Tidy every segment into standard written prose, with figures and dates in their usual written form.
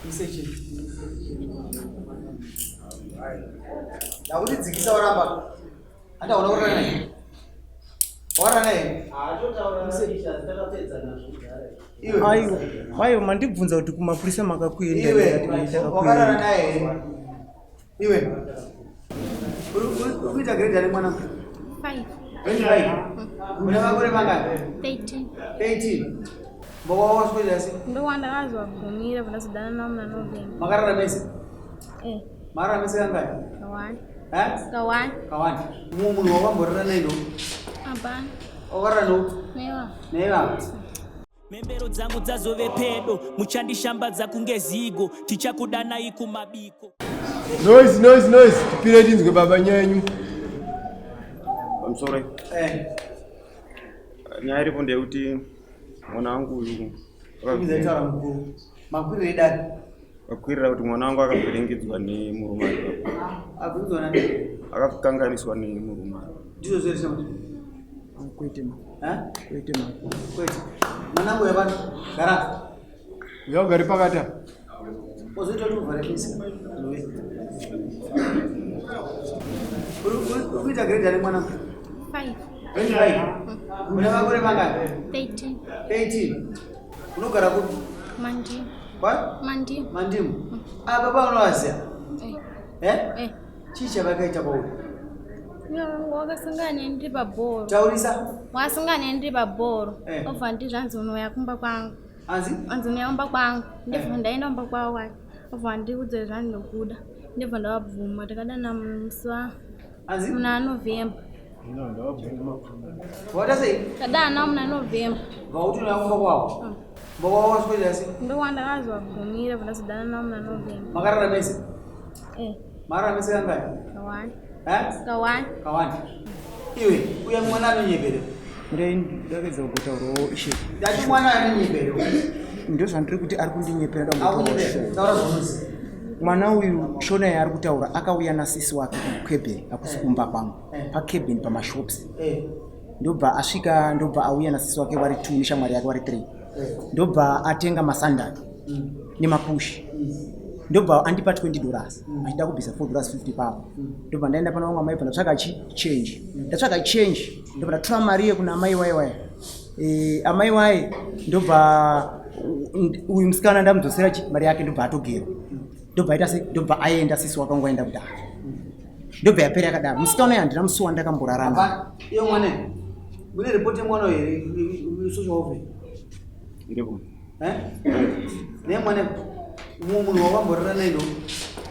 Message. Daudi dzikisa waramba. Hata unaona nini? Wara naye. Ayo mandibvunza kuti kumapurisa makakuenda iwe wakara naye. Iwe. Uita grade ya mwana. 5. 25. Unakore mangani? 18. Mbona wasko jasi? Ndo wanda azwa kumira vanazidana na mna November. Makara mesi? Mara mesi kangapi? Kawani. Kawani. Munhu wamborera nayo. Abana. Okara no? Newa. Membero dzangu dzazove pedo muchandishambadza kunge zigo tichakudana ikumabiko. Noise. Tipire tinzwe baba nyenyu. I'm sorry. Nyari ponde kuti mwana wangu uyu akakwirira mkuru. Makwirira idani. Akwirira kuti mwana wangu akaperengidzwa ni murumari. Akudzwa nani? Akakanganiswa ni murumari. Ndizo zvese samuti. Kwete ma. Kwete. Mwanangu yabana gara. Uyo gari pakata. Ozoita kuti uvhare kisi. Uita grade ya mwanangu? 5. 25. Unakore mangani? 18. Unogara kuti? Mandimu. What? Mandimu. Baba unowaziya? Chicha vakaita pauyu? Wakasangana ndi pabhoro. Taurisa? Wasangana ndi pabhoro. Obva ndi zvanzi unoya kumba kwangu. Anzi unoya kumba kwangu. Ndibva ndaenda kumba kwawo wake. Obva ndikudze zvandinokuda. Ndibva ndabvuma takadana musi muna November. What say? Kadana muna November. Vauti unoya kumba kwawo? Mbona wasko jasi? Ndo wanda azwa kumira vanazidana na muna November. Makara mesi? Mara mesi kangapi? Kawani. Iwe, uya mwana anonyepere. ndakedza kutaurawo ishe. Dati mwana anonyepere. Ndo zvandiri kuti ari kundinyepera taura zvomuzi. Mwana uyu shona yaari kutaura akauya nasisi wake kukebheni akusi kumba kwangu. Pakebheni pamashops. Ndobva asvika ndobva auya nasisi wake vari 2 neshamwari yake vari 3. Ndobva atenga masandari nemapushi. Ndobva andipa $20 achida kubvisa $4.50 papo. Ndobva ndaenda pana vamwe amai pandatsvaka change. Ndatsvaka change ndobva ndatora mari yekuna amai waiwai. Amai wai ndobva uyu musikana ndamudzosera mari yake ndobva atogera. Ndobva aenda sisi wakangu aenda kudara. Ndobva yapera yakadaro. Musikana uyu handina musi wandakamborarama. Iyo mwana mune report yemwana uyu social office? Iripo. neMwana munhu wakamborera nayo?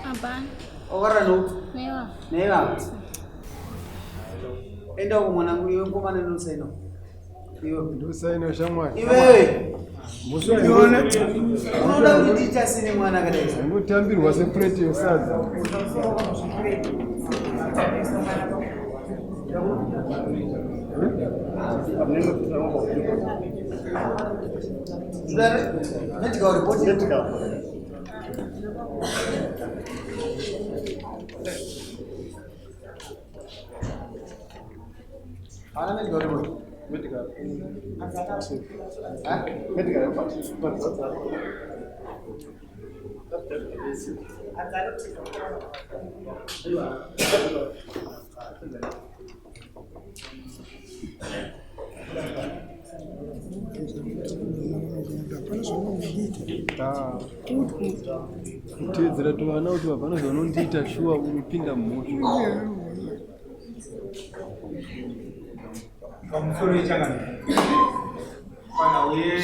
Abana. Okara no? Newa. Enda uko mwanangu iwe ngomane nosaino. Iwe ndosaino shamwari. Iwe. Musoona. Unoda kuti tichasine mwana kadaisa. Ngotambirwa separate yosadza. Medical report. Ana medical report. Medical report. Kutedzera tuvana kuti vapana zvanondiita shuwa kupinda mumhosva. Pamusoro wechangani kana uye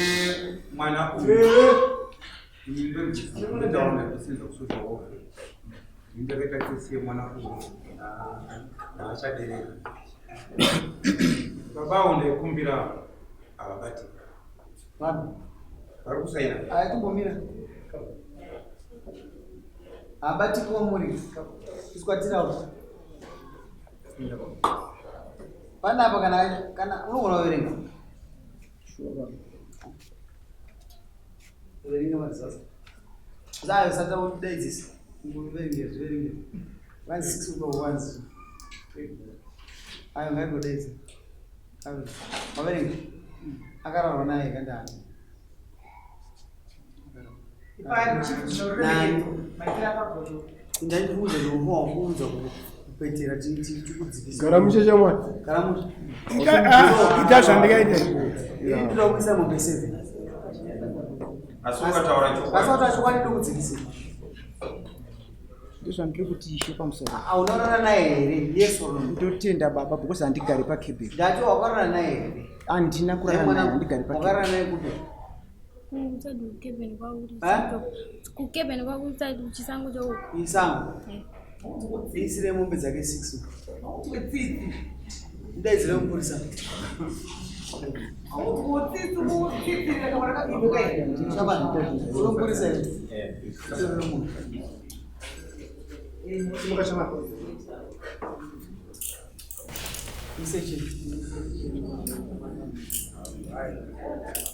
mwana ndindotaona kusenza kusosha wofu ndakaita kusiye mwana naachadereka baba ndaikumbira avabati vari kusaina aitumbomira abati kumuri iskwatirawo panapa kana unogona kuverenga verenga mazasa zayo sata udaidzisa nguverengera zviverengera 1 6 over 1 ayo ngaigodaidza maverenga akararwa naye kandani Ndandikuuza zvokuwakuudza kupetera tikudzikisa. Garamusha chamwari. Garamusha. Ita zvandikaita. Ndinoda kuisa mombe 7. Asi ukataura chokwadi. Asi wataura chokwadi ndokudzikisa. Ndozvandiri kuti ishe pamusoro. Unorara naye here? Yes or no? Ndotenda baba because handigari paKebheni. Ndati wakarara naye here? Handina kurara naye, handigari paKebheni. Wakarara naye kupi? Kukebheni kwakutsadi chisango chouko. Isango? Isire mombe dzake 6. Ndaidzire mupurisa. Unomupurisa here?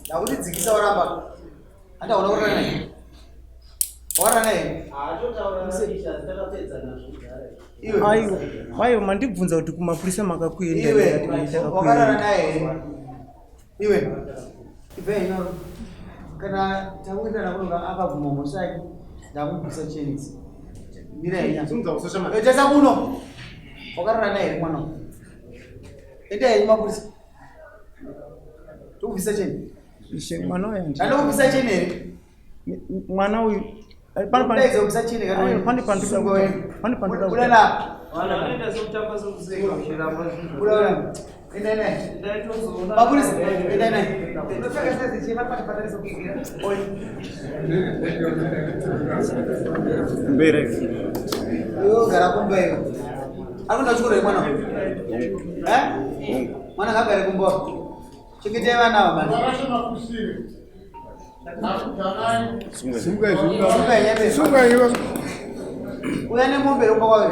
Ndakuti dzikisa waramba. Hata unakurara naye. Warara naye. Aiwa mandibvunza kuti kumapurisa makakuenda. Iwe wakarara naye. Iwe. Ive ino. Kana takuenda nakunoka apa kumomosaki. Ndakubvisa chenzi. Mira ina. Ejesa kuno. Wakarara naye mwana. Ende ayi mapurisa. Tukubvisa chenzi. Ishe mwana uyu Ndakubvisa chenzi here. Mwana uyu Pane kubvisa chenzi kana. pane panduka. Kulala. Wanaenda sokutamba sokuzeka kushiramba. Kulala. Enda naye. Mapurisa. Enda naye. Ndofika sasa chema patapata sokugira. Oi. Mbere. Yo gara Kumba yo. Akunda chukura mwana. Mwana kagare Kumba. Chikite vana baba. Sunga hiyo. Uyane mombe romba kwa